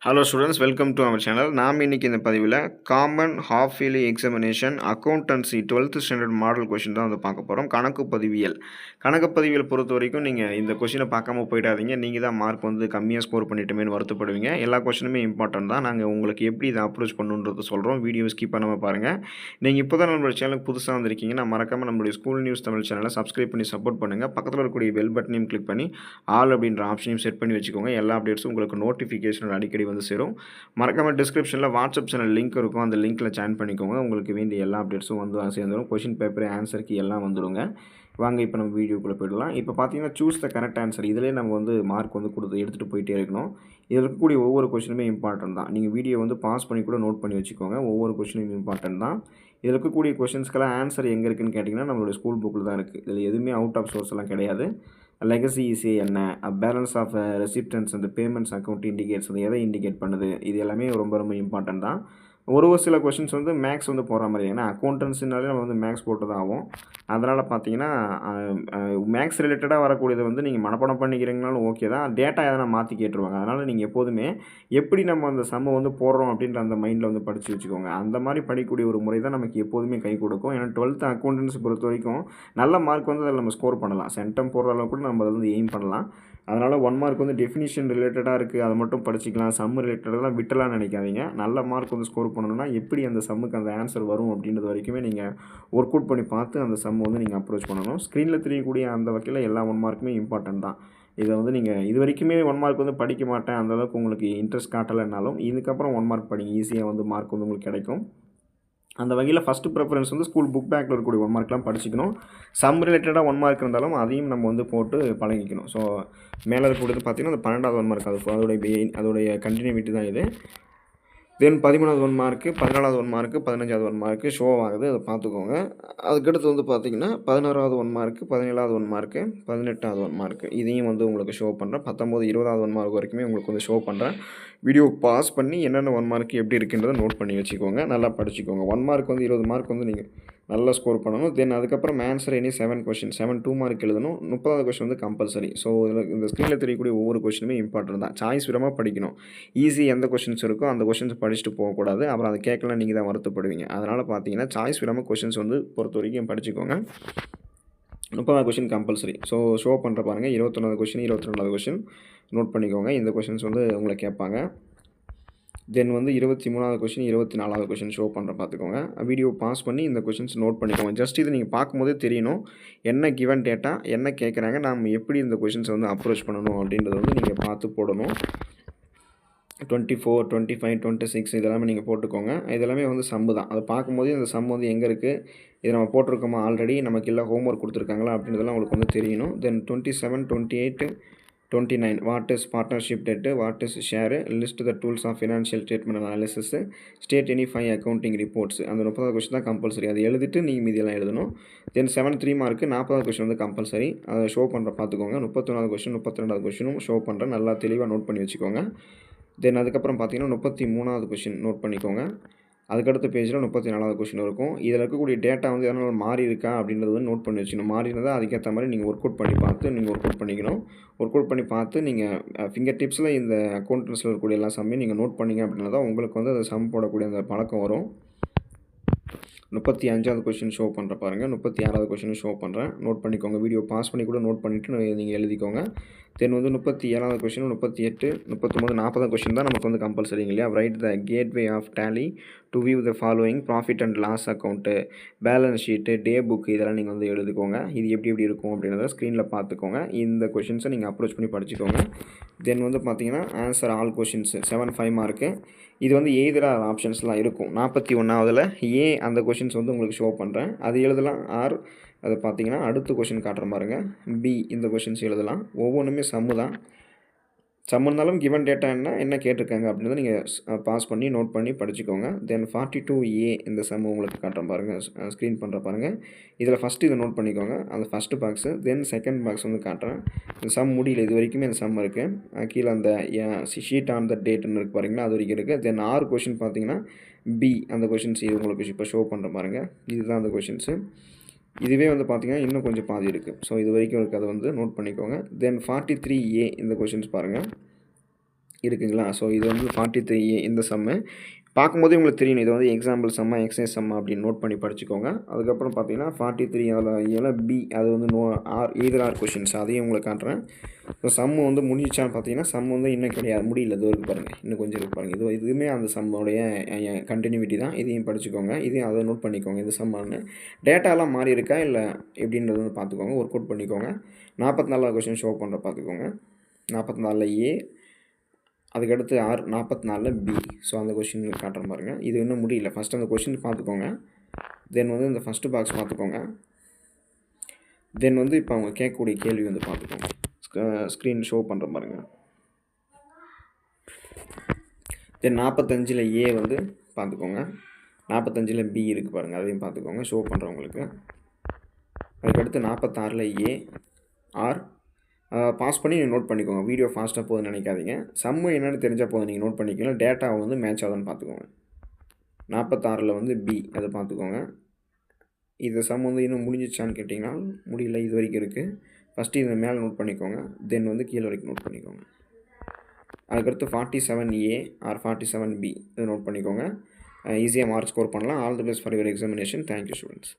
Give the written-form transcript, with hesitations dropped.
Hello students, welcome to our channel. நாம் இன்னைக்கு இந்த பதிவில் common half yearly examination accountancy 12th standard model question தான் வந்து பார்க்க போகிறோம். கணக்கு பதிவியல் பொறுத்த வரைக்கும் நீங்கள் இந்த கொஷினை பார்க்காம போயிடாதீங்க. நீங்கள் தான் மார்க் வந்து கம்மியாக ஸ்கோர் பண்ணிட்டுமேனு வருத்தப்படுவீங்க. எல்லா கொஷினுமே இம்பார்ட்டன்ட் தான். நாங்கள் உங்களுக்கு எப்படி இதை அப்ரோச் பண்ணுன்றது சொல்கிறோம். வீடியோ ஸ்கிப் பண்ணாமல் பாருங்கள். நீங்கள் இப்போ தான் நம்மளோட சேனலுக்கு புதுசாக வந்திருக்கீங்கன்னா மறக்காமல் நம்மளுடைய ஸ்கூல் நியூஸ் தமிழ் சேனலை சப்ஸ்கிரைப் பண்ணி சப்போர்ட் பண்ணுங்கள். பக்கத்தில் இருக்கக்கூடிய பெல் பட்டனையும் கிளிக் பண்ணி ஆல் அப்படின்ற ஆப்ஷனையும் செட் பண்ணி வச்சுக்கோங்க. எல்லா அப்டேட்ஸும் உங்களுக்கு நோட்டிஃபிகேஷன் அடிக்கடி வந்து சேரும். மறக்காம டிஸ்கிரிப்ஷனில் வாட்ஸ்அப் சேனல் லிங்க் இருக்கும். அந்த லிங்க்கில் ஜாயின் பண்ணிக்கோங்க. உங்களுக்கு வேண்டிய எல்லா அப்டேட்ஸும் வந்து சேர்ந்துடும். கொஷின் பேப்பர், ஆன்சர் கீ எல்லாம் வந்துடுங்க. வாங்க இப்போ நம்ம வீடியோக்குள்ளே போயிடலாம். இப்போ பார்த்தீங்கன்னா சூஸ் த கரெக்ட் ஆன்சர். இதிலே நம்ம வந்து மார்க் வந்து எடுத்துகிட்டு போயிட்டே இருக்கணும். இதில் இருக்கக்கூடிய ஒவ்வொரு கொஷினுமே இம்பார்ட்டன்ட் தான். நீங்கள் வீடியோ வந்து பாஸ் பண்ணி கூட நோட் பண்ணி வச்சுக்கோங்க. ஒவ்வொரு கொஷினும் இம்பார்ட்டன்ட் தான். இதில் இருக்கக்கூடிய கொஷின்ஸ்க்கெல்லாம் ஆன்சர் எங்கே இருக்குதுன்னு கேட்டிங்கன்னா நம்மளுடைய ஸ்கூல் புக்கில் தான் இருக்குது. இதில் எதுவுமே அவுட் ஆஃப் சோர்ஸ் எல்லாம் கிடையாது. லெகசி ஈஸி என்ன, பேலன்ஸ் ஆஃப் ரெசிப்டன்ஸ் அந்த பேமெண்ட்ஸ் அக்கௌண்ட் இண்டிகேட்ஸ் அது எதை இண்டிகேட் பண்ணுது, இது எல்லாமே ரொம்ப ரொம்ப இம்பார்ட்டன்ட் தான். ஒரு சில கொஷின்ஸ் வந்து மேக்ஸ் வந்து போடுற மாதிரி, ஏன்னா அக்கௌண்டன்ஸினாலே நம்ம வந்து மேக்ஸ் போட்டு தான் ஆகும். அதனால் பார்த்தீங்கன்னா மேக்ஸ் ரிலேட்டடாக வரக்கூடியது வந்து நீங்கள் மனப்பாடம் பண்ணிக்கிறீங்கனாலும் ஓகே தான். டேட்டா எதனா மாற்றி கேட்டுருவாங்க. அதனால் நீங்கள் எப்போதுமே எப்படி நம்ம அந்த சம்மை வந்து போடுறோம் அப்படின்ற அந்த மைண்டில் வந்து படித்து வச்சுக்கோங்க. அந்த மாதிரி படிக்கக்கூடிய ஒரு முறை தான் நமக்கு எப்போதுமே கை கொடுக்கும். ஏன்னா 12th அக்கௌண்டன்ஸ் பொறுத்த வரைக்கும் நல்ல மார்க் வந்து அதில் நம்ம ஸ்கோர் பண்ணலாம். சென்டம் போடுற அளவுக்கு கூட நம்ம அதை வந்து எய்ம் பண்ணலாம். அதனால் 1 மார்க் வந்து டெஃபினிஷன் ரிலேட்டடாக இருக்குது, அதை மட்டும் படிச்சிக்கலாம். சம் ரிலேட்டடாக விட்டலாம் நினைக்காதீங்க. நல்ல மார்க் வந்து ஸ்கோர் பண்ணணும்னா எப்படி அந்த சம்முக்கு அந்த ஆன்சர் வரும் அப்படின்றது வரைக்குமே நீங்கள் ஒர்க் அவுட் பண்ணி பார்த்து அந்த சம் வந்து நீங்கள் அப்ரோச் பண்ணணும். ஸ்க்ரீனில் தெரியக்கூடிய அந்த வகையில் எல்லா 1 மார்க்குமே இம்பார்ட்டன்ட் தான். இதை வந்து நீங்கள் இது வரைக்குமே 1 மார்க் வந்து படிக்க மாட்டேன், அந்தளவுக்கு உங்களுக்கு இன்ட்ரெஸ்ட் காட்டலைன்னாலும் இதுக்கப்புறம் 1 மார்க் படிங்க. ஈஸியாக வந்து மார்க் வந்து உங்களுக்கு கிடைக்கும். அந்த வகையில் ஃபஸ்ட்டு ப்ரிஃபரன்ஸ் வந்து ஸ்கூல் புக் பேக்கில் இருக்கக்கூடிய 1 மார்க்லாம் படிச்சிக்கணும். சம் ரிலேட்டடாக 1 மார்க் இருந்தாலும் அதையும் நம்ம வந்து போட்டு பழகிக்கணும். ஸோ மேலே இருக்கக்கூடியது பார்த்திங்கன்னா அந்த 12வது 1 மார்க், அதோடைய கண்டினியூட்டி தான் இது. தென் 13வது 1 மார்க்கு, 14வது 1 மார்க்கு, 15வது 1 மார்க்கு ஷோ ஆகுது, அதை பார்த்துக்கோங்க. அதுக்கடுத்து வந்து பார்த்திங்கன்னா 16வது 1 மார்க்கு, 17வது 1 மார்க்கு, 18வது 1 மார்க்கு இதையும் வந்து உங்களுக்கு ஷோ பண்ணுறேன். 19, 20வது 1 மார்க் வரைக்குமே உங்களுக்கு வந்து ஷோ பண்ணுறேன். வீடியோ பாஸ் பண்ணி என்னென்ன 1 மார்க்கு எப்படி இருக்குன்றதை நோட் பண்ணி வச்சுக்கோங்க. நல்லா படிச்சுக்கோங்க. 1 மார்க் வந்து 20 மார்க் வந்து நீங்கள் நல்லா ஸ்கோர் பண்ணணும். தென் அதுக்கப்புறம் ஆன்சர் 7 கொஷின் 2 மார்க் எழுதணும். 30வது கொஷின் வந்து கம்பல்சரி. ஸோ இதில் இந்த ஸ்க்ரீனில் தெரியக்கூடிய ஒவ்வொரு கொஷினுமே இம்பார்ட்டன்ட் தான். சாய்ஸ் விடாமல் படிக்கணும். ஈஸி எந்த கொஷின்ஸ் இருக்கோ அந்த கொஷின்ஸ் படிச்சுட்டு போகக்கூடாது. அப்புறம் அதை கேட்கலாம் நீங்கள் தான் வருத்தப்படுவீங்க. அதனால் பார்த்தீங்கன்னா சாய்ஸ் விடாமல் கொஷின்ஸ் வந்து பொறுத்த வரைக்கும் படிச்சுக்கோங்க. 30வது கொஷின் கம்பல்சரி. ஸோ ஷோ பண்ணுற பாருங்கள். 21வது கொஷின், 22வது கொஷின் நோட் பண்ணிக்கோங்க. இந்த கொஷின்ஸ் வந்து உங்களை கேட்பாங்க. தென் வந்து 23வது கொஷின், 24வது கொஷின் ஷோ பண்ணுற பார்த்துக்கோங்க. வீடியோ பாஸ் பண்ணி இந்த கொஷின்ஸ் நோட் பண்ணிக்கோங்க. ஜஸ்ட் இது நீங்கள் பார்க்கும்போதே தெரியணும் என்ன கிவன் டேட்டா, என்ன கேட்குறாங்க, நம்ம எப்படி இந்த கொஷின்ஸை வந்து அப்ரோச் பண்ணணும் அப்படின்றத வந்து நீங்கள் பார்த்து போடணும். 24, 25, 26 இதெல்லாமே நீங்கள் போட்டுக்கோங்க. இதெல்லாமே வந்து சம்மு தான். அதை பார்க்கும்போதே இந்த சம் வந்து எங்கே இருக்குது, இது நம்ம போட்டிருக்கோமா ஆல்ரெடி, நமக்கு இல்லை ஹோம்ஒர்க் கொடுத்துருக்காங்களா அப்படின்றதெல்லாம் உங்களுக்கு வந்து தெரியணும். Then 27, 28, 29 what is partnership deed, what is share, list the tools of financial statement analysis, state any 5 accounting reports. அந்த 30வது கொஸ்டின் தான் கம்பல்சரி. அதை எழுதிட்டு நீங்கள் மீதியெல்லாம் எழுதணும். தென் 3 மார்க்கு 40வது கொஸ்டின் வந்து கம்பல்சரி. அதை ஷோ பண்ணுற பார்த்துக்கோங்க. 31வது கொஸ்டின், 32வது கொஸ்டினும் ஷோ பண்ணுறேன். நல்லா தெளிவாக நோட் பண்ணி வச்சுக்கோங்க. தென் அதுக்கப்புறம் பார்த்தீங்கன்னா 33வது கொஸ்டின் நோட் பண்ணிக்கோங்க. அதுக்கடுத்த பேஜில் 34வது கொஸ்டின் இருக்கும். இதில் இருக்கக்கூடிய டேட்டா வந்து எதனால் மாறி இருக்கா அப்படின்றது வந்து நோட் பண்ணி வச்சுக்கணும். மாறி இருந்தால் அதுக்கேற்ற மாதிரி நீங்கள் ஒர்க் அவுட் பண்ணி பார்த்து நீங்கள் ஒர்க் அவுட் பண்ணிக்கணும். ஒர்க் அவுட் பண்ணி பார்த்து நீங்கள் ஃபிங்கர் டிப்ஸில் இந்த அக்கௌண்டன்ஸில் இருக்கக்கூடிய எல்லா சம்மையும் நீங்கள் நோட் பண்ணிங்க அப்படின்னா தான் உங்களுக்கு வந்து அந்த சம் போடக்கூடிய அந்த பழக்கம் வரும். 35வது கொஸ்டின் ஷோ பண்ணுற பாருங்கள். 36வது கொஸ்டின் ஷோ பண்ணுறேன். நோட் பண்ணிக்கோங்க. வீடியோ பாஸ் பண்ணி கூட நோட் பண்ணிவிட்டு நீங்கள் எழுதிக்கோங்க. தென் வந்து 37வது கொஸ்டின், 38, 39, 40வது கொஸ்டின் தான் நமக்கு வந்து கம்பல்சரிங்க இல்லையா. Write the gateway of Tally to view the following profit and loss account, balance sheet, day book இதெல்லாம் நீங்கள் வந்து எழுதிக்கோங்க. இது எப்படி இருக்கும் அப்படின்றத ஸ்க்ரீனில் பார்த்துக்கோங்க. இந்த கொஷின்ஸை நீங்கள் அப்ரோச் பண்ணி படிச்சுக்கோங்க. தென் வந்து பார்த்தீங்கன்னா ஆன்சர் ஆல் கொஷின்ஸு 7, 5 மார்க்கு. இது வந்து எய்தர் ஆப்ஷன்ஸ்லாம் இருக்கும். 41வதில் ஏ அந்த கொஷின்ஸ் வந்து உங்களுக்கு ஷோ பண்ணுறேன். அது எழுதலாம். ஆர் அதை பார்த்தீங்கன்னா அடுத்த கொஷின் காட்டுறேன் பாருங்கள். பி இந்த கொஷின்ஸ் எழுதலாம். ஒவ்வொன்றுமே சம்மு தான். சம் இருந்தாலும் கிவன் டேட்டா என்ன கேட்டிருக்காங்க அப்படின்றத நீங்கள் பாஸ் பண்ணி நோட் பண்ணி படிச்சுக்கோங்க. தென் 42A இந்த சம் உங்களுக்கு காட்டுறேன் பாருங்கள். ஸ்க்ரீன் பண்ணுற பாருங்கள். இதில் ஃபஸ்ட்டு இதை நோட் பண்ணிக்கோங்க. அந்த first box. Then second box வந்து காட்டுறேன். இந்த சம் முடியல, இது வரைக்குமே இந்த சம் இருக்குது. கீழே அந்த ஷீட் ஆன் த டேட்னு இருக்குது பாருங்களா, அது வரைக்கும் இருக்குது. தென் 6 கொஷின் பார்த்தீங்கன்னா பி அந்த கொஷின்ஸ் இது உங்களுக்கு இப்போ ஷோ பண்ணுற பாருங்கள். இதுதான் அந்த கொஷின்ஸு. இதுவே வந்து பார்த்திங்கன்னா இன்னும் கொஞ்சம் பாதி இருக்குது. ஸோ இது வரைக்கும் இருக்குது, அதை வந்து நோட் பண்ணிக்கோங்க. தென் 43A இந்த கொஷின்ஸ் பாருங்கள். இருக்குங்களா? ஸோ இது வந்து 43A இந்த சம்மு. பார்க்கும்போதே உங்களுக்கு தெரியணும். இது வந்து எக்ஸாம்பிள் சம்மா, எக்ஸைஸ் சம்மா அப்படின்னு நோட் பண்ணி படிச்சுக்கோங்க. அதுக்கப்புறம் பார்த்தீங்கன்னா 43 அதில் பி அது வந்து எய்தர் ஆர் கொஷின்ஸ் அதையும் உங்களுக்கு காட்டுறேன். ஸோ சம்மு வந்து முடிஞ்சிச்சான்னு பார்த்தீங்கன்னா, சம் வந்து இன்னும் கிடையாது. முடியல. இதோ இருக்கு பாருங்கள். இன்னும் கொஞ்சம் இருக்கு பாருங்கள். இதுவுமே அந்த சம்முடைய கண்டினியூட்டி தான். இதையும் படிச்சுக்கோங்க. இதையும் அதை நோட் பண்ணிக்கோங்க. இது சம்மானு. டேட்டாலாம் மாறி இருக்கா இல்லை எப்படின்றது வந்து பார்த்துக்கோங்க. ஒர்க் அவுட் பண்ணிக்கோங்க. 44வது கொஷின் ஷோ பண்ணுற பார்த்துக்கோங்க. 44ல் ஏ, அதுக்கடுத்து 44ல் பி. ஸோ அந்த கொஷின் காட்டுறேன் பாருங்கள். இது இன்னும் முடியல. ஃபஸ்ட்டு அந்த கொஷின் பார்த்துக்கோங்க. தென் வந்து இந்த ஃபஸ்ட்டு பாக்ஸ் பார்த்துக்கோங்க. தென் வந்து இப்போ அவங்க கேட்கக்கூடிய கேள்வி வந்து பார்த்துக்கோங்க. ஸ்க்ரீன் ஷோ பண்ணுறேன் பாருங்கள். தென் 45ல் ஏ வந்து பார்த்துக்கோங்க. 45ல் பி இருக்குது பாருங்கள். அதையும் பார்த்துக்கோங்க. ஷோ பண்ணுறவங்களுக்கு. அதுக்கடுத்து 46ல் ஏ, ஆர். பாஸ் பண்ணி நீங்கள் நோட் பண்ணிக்கோங்க. வீடியோ ஃபாஸ்ட்டாக போகுதுன்னு நினைக்காதீங்க. சம்மு என்னென்னு தெரிஞ்சால் போதும், நீங்கள் நோட் பண்ணிக்கலாம். டேட்டா வந்து மேட்ச் ஆகுதுன்னு பார்த்துக்கோங்க. 46ல் வந்து பி அதை பார்த்துக்கோங்க. இது சம் வந்து இன்னும் முடிஞ்சிச்சான்னு கேட்டிங்கன்னா முடியல, இது வரைக்கும் இருக்குது. ஃபஸ்ட்டு இதை மேலே நோட் பண்ணிக்கோங்க. தென் வந்து கீழே வரைக்கும் நோட் பண்ணிக்கோங்க. அதுக்கடுத்து 47A ஆர் 47B இதை நோட் பண்ணிக்கோங்க. ஈஸியாக மார்க் ஸ்கோர் பண்ணலாம். All the best for your examination. Thank you students.